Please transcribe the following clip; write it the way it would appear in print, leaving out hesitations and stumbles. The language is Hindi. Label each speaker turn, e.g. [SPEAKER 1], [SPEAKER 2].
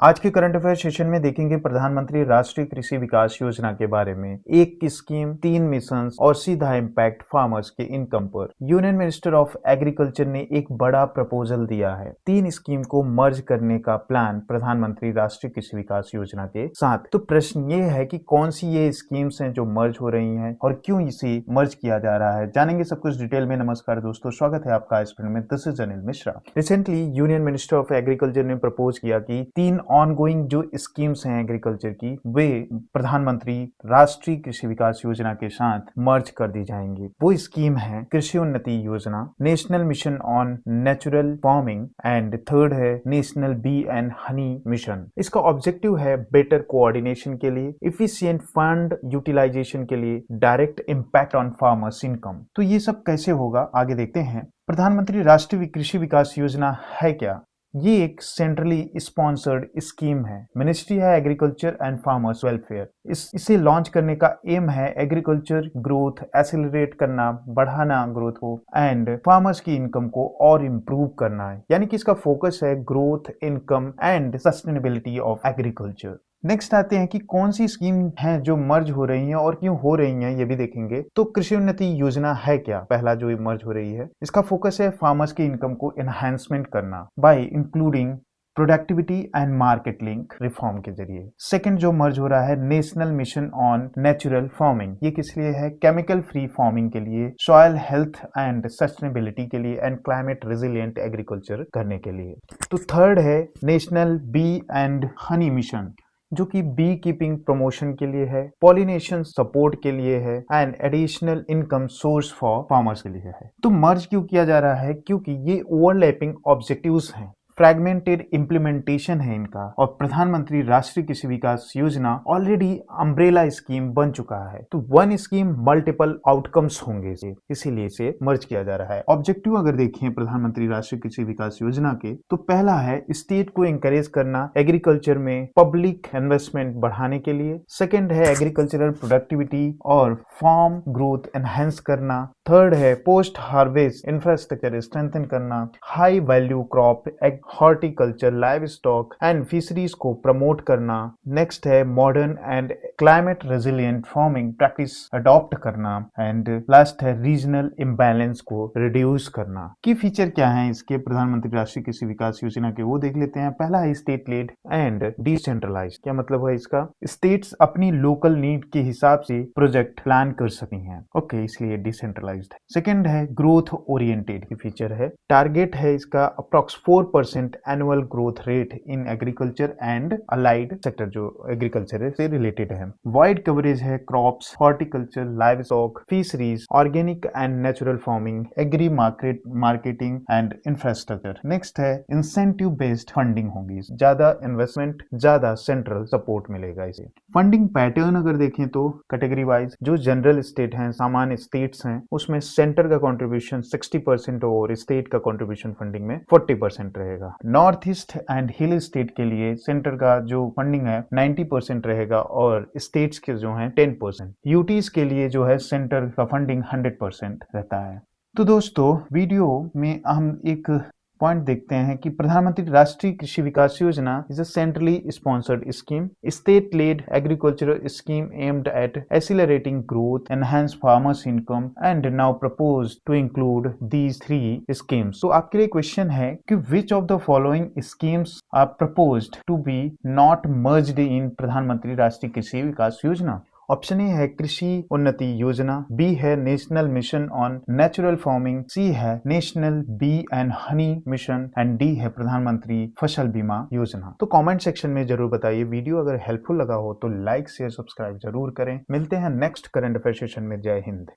[SPEAKER 1] आज के करंट अफेयर सेशन में देखेंगे प्रधानमंत्री राष्ट्रीय कृषि विकास योजना के बारे में। एक स्कीम, 3 मिशन और सीधा इम्पैक्ट फार्मर्स के इनकम पर। यूनियन मिनिस्टर ऑफ एग्रीकल्चर ने एक बड़ा प्रपोजल दिया है। 3 स्कीम को मर्ज करने का प्लान प्रधानमंत्री राष्ट्रीय कृषि विकास योजना के साथ। तो प्रश्न ये है कि कौन सी ये स्कीम्स हैं जो मर्ज हो रही हैं और क्यों इसे मर्ज किया जा रहा है, जानेंगे सब कुछ डिटेल में। नमस्कार दोस्तों, स्वागत है आपका इस फिल्म में। This is Anil Mishra. Recently union minister of agriculture ने प्रपोज किया कि 3 ऑनगोइंग जो स्कीम्स हैं एग्रीकल्चर की, वे प्रधानमंत्री राष्ट्रीय कृषि विकास योजना के साथ मर्ज कर दी जाएंगी। वो स्कीम है Krishi Unnati Yojana, national mission on natural farming and third है national bee and honey mission. इसका ऑब्जेक्टिव है बेटर कोऑर्डिनेशन के लिए, इफिशिएंट फंड यूटिलाइजेशन के लिए, direct impact on farmers income. तो ये सब कैसे होगा, आगे देखते हैं। प्रधानमंत्री राष्ट्रीय कृषि विकास योजना है क्या? ये एक सेंट्रली स्पॉन्सर्ड स्कीम है। मिनिस्ट्री है एग्रीकल्चर एंड फार्मर्स वेलफेयर। इसे लॉन्च करने का एम है एग्रीकल्चर ग्रोथ एक्सेलरेट करना, बढ़ाना ग्रोथ को, एंड फार्मर्स की इनकम को और इम्प्रूव करना है। यानी कि इसका फोकस है growth, income and sustainability of agriculture. Next आते हैं कि कौन सी स्कीम है जो मर्ज हो रही हैं और क्यों हो रही हैं, ये भी देखेंगे। तो कृषि उन्नति योजना है क्या? पहला जो मर्ज हो रही है, इसका फोकस है फार्मर्स की इनकम को एनहांसमेंट करना bye including productivity and market link reform के जरिए। सेकंड जो मर्ज हो रहा है, national mission on natural farming. ये किस लिए है? केमिकल फ्री फार्मिंग के लिए, सॉइल हेल्थ एंड सस्टेनेबिलिटी के लिए एंड क्लाइमेट रेजिलिएंट एग्रीकल्चर करने के लिए। तो थर्ड है national bee and honey mission, जो कि बी कीपिंग प्रमोशन के लिए है, पॉलिनेशन सपोर्ट के लिए है and additional income source for farmers के लिए है। तो मर्ज क्यों किया जा रहा है? क्योंकि ये ओवरलैपिंग ऑब्जेक्टिव्स हैं, फ्रैगमेंटेड इम्प्लीमेंटेशन है इनका, और प्रधानमंत्री राष्ट्रीय कृषि विकास योजना ऑलरेडी अम्ब्रेला स्कीम बन चुका है। तो वन स्कीम मल्टीपल आउटकम्स होंगे, इसीलिए इसे मर्ज किया जा रहा है। ऑब्जेक्टिव अगर देखें प्रधानमंत्री राष्ट्रीय कृषि विकास योजना के, तो पहला है स्टेट को एनकरेज करना एग्रीकल्चर में पब्लिक इन्वेस्टमेंट बढ़ाने के लिए। सेकेंड है एग्रीकल्चरल प्रोडक्टिविटी और फार्म ग्रोथ एनहेंस करना। थर्ड है पोस्ट हार्वेस्ट इंफ्रास्ट्रक्चर स्ट्रेंथन करना, high value crop horticulture, live stock and fisheries को प्रमोट करना। नेक्स्ट है modern and climate resilient farming practice adopt करना। एंड लास्ट है रीजनल इम्बैलेंस को रिड्यूस करना। की फीचर क्या है इसके प्रधानमंत्री राष्ट्रीय कृषि विकास योजना के, वो देख लेते हैं। पहला है स्टेट लेड एंड डिसेंट्रलाइज। क्या मतलब है इसका? स्टेट्स अपनी लोकल नीड के हिसाब से प्रोजेक्ट प्लान कर सकती हैं, ओके, इसलिए डिसेंट्रलाइज्ड है। सेकेंड है ग्रोथ ओरिएंटेड की फीचर है। टारगेट है इसका approx 4% annual growth rate in agriculture and allied sector, जो एग्रीकल्चर से रिलेटेड है। वाइड कवरेज है crops, horticulture, livestock, fisheries, organic and natural farming, agri marketing and infrastructure. Next है इंसेंटिव बेस्ड फंडिंग होगी, ज्यादा इन्वेस्टमेंट, ज्यादा सेंट्रल सपोर्ट मिलेगा इसे। फंडिंग पैटर्न अगर देखें तो कैटेगरी वाइज जो जनरल स्टेट हैं, सामान्य स्टेट्स हैं, उसमें सेंटर का कंट्रीब्यूशन 60% और स्टेट का कंट्रीब्यूशन फंडिंग में 40% रहेगा। North east and hill state के लिए सेंटर का जो फंडिंग है 90% रहेगा और स्टेट्स के जो है 10%। यूटीज के लिए जो है सेंटर का फंडिंग 100% रहता है। तो दोस्तों, वीडियो में हम एक पॉइंट देखते हैं कि प्रधानमंत्री Rashtriya Krishi Vikas Yojana is a centrally sponsored scheme, state led agricultural scheme aimed at accelerating growth, enhance farmers income and now proposed to include these 3 schemes. तो आपके लिए क्वेश्चन है कि which of the following schemes are proposed to be not merged in Pradhan Mantri Rashtriya Krishi Vikas योजना? ऑप्शन ए है कृषि उन्नति योजना, बी है national mission on natural farming, C है national bee and honey mission and D है प्रधानमंत्री फसल बीमा योजना। तो कमेंट सेक्शन में जरूर बताइए। वीडियो अगर हेल्पफुल लगा हो तो लाइक शेयर सब्सक्राइब जरूर करें। मिलते हैं नेक्स्ट करंट अफेयर सेशन में। जय हिंद।